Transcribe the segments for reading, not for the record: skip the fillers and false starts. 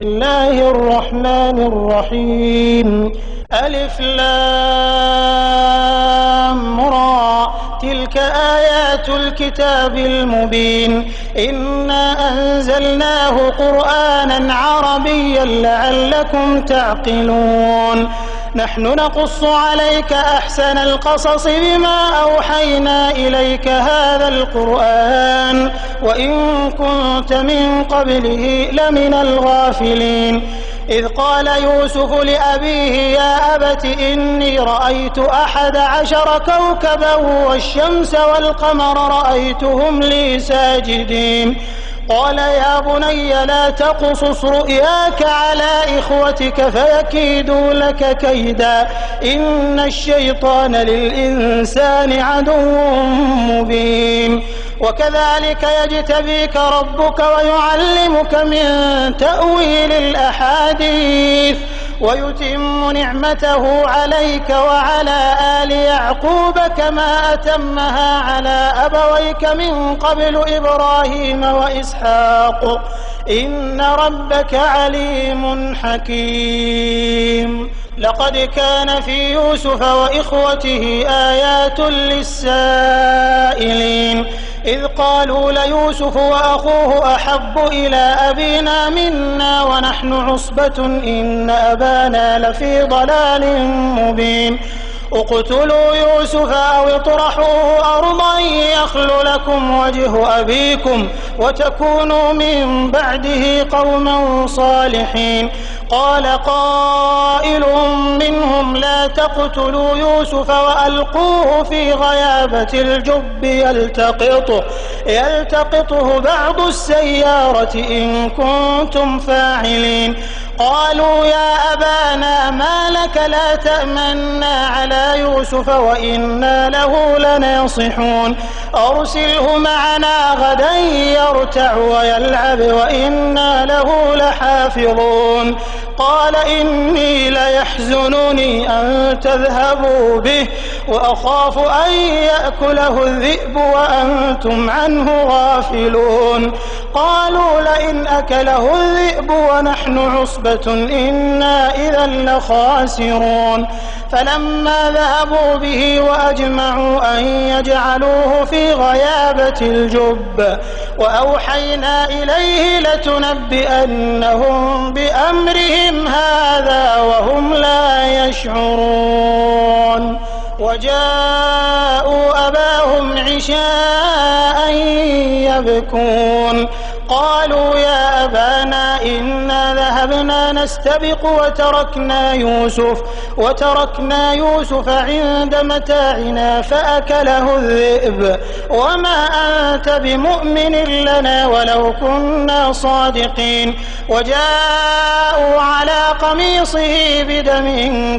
الله الرحمن الرحيم ألف لام را تلك آيات الكتاب المبين إنا أنزلناه قرآنا عربيا لعلكم تعقلون نحن نقص عليك أحسن القصص بما أوحينا إليك هذا القرآن وإن كنت من قبله لمن الغافلين إذ قال يوسف لأبيه يا أبت إني رأيت 11 كوكبا والشمس والقمر رأيتهم لي ساجدين قال يا بني لا تقصص رؤياك على إخوتك فيكيدوا لك كيدا إن الشيطان للإنسان عدو مبين وكذلك يجتبيك ربك ويعلمك من تأويل الأحاديث ويتم نعمته عليك وعلى آل يعقوب كما أتمها على أبويك من قبل إبراهيم وإسحاق إن ربك عليم حكيم لقد كان في يوسف وإخوته آيات للسائلين إذ قالوا ليوسف وأخوه أحب إلى أبينا منا ونحن عصبة إن أبانا لفي ضلال مبين اقتلوا يوسف أو اطرحوه أرضا يخل لكم وجه أبيكم وتكونوا من بعده قوما صالحين قال قائل منهم لا تقتلوا يوسف وألقوه في غيابة الجب يلتقطه بعض السيارة إن كنتم فاعلين قالوا يا أبانا ما لك لا تأمنا على يوسف وإنا له لناصحون أرسله معنا غدا يرتع ويلعب وإنا له لحافظون قال إني ليحزنني أن تذهبوا به وأخاف أن يأكله الذئب وأنتم عنه غافلون قالوا لئن أكله الذئب ونحن عصبة إنا إذا لخاسرون فلما ذهبوا به وأجمعوا أن يجعلوه في غيابة الجب وأوحينا إليه لتنبئنهم بأمرهم هذا وهم لا يشعرون وجاءوا أباهم عشاء يبكون قالوا يا أبانا إنا ذهبنا نستبق وتركنا يوسف عند متاعنا فأكله الذئب وما أنت بمؤمن لنا ولو كنا صادقين وجاءوا على قميصه بدم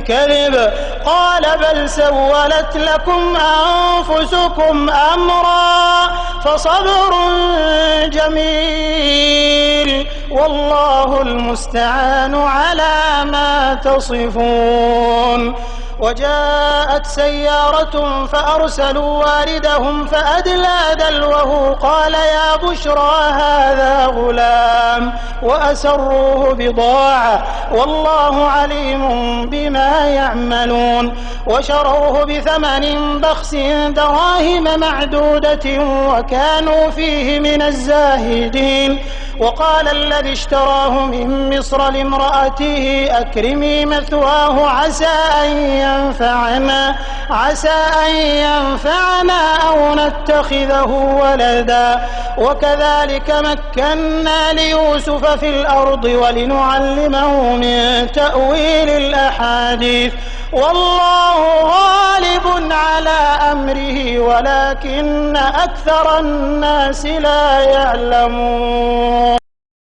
كذب قال بل سولت لكم أنفسكم أمرا فصبر جميل والله المستعان على ما تصفون وجاءت سيارة فأرسلوا واردهم فأدلى دلوه قال يا بشرى هذا غلام وأسروه بضاعة والله عليم بما يعملون وشروه بثمن بخس دراهم معدودة وكانوا فيه من الزاهدين وقال الذي اشتراه من مصر لامرأته أكرمي مثواه عسى أن ينفعنا أو نتخذه ولدا وكذلك مكنا ليوسف في الأرض ولنعلمه من تأويل الأحاديث والله غالب على أمره ولكن أكثر الناس لا يعلمون.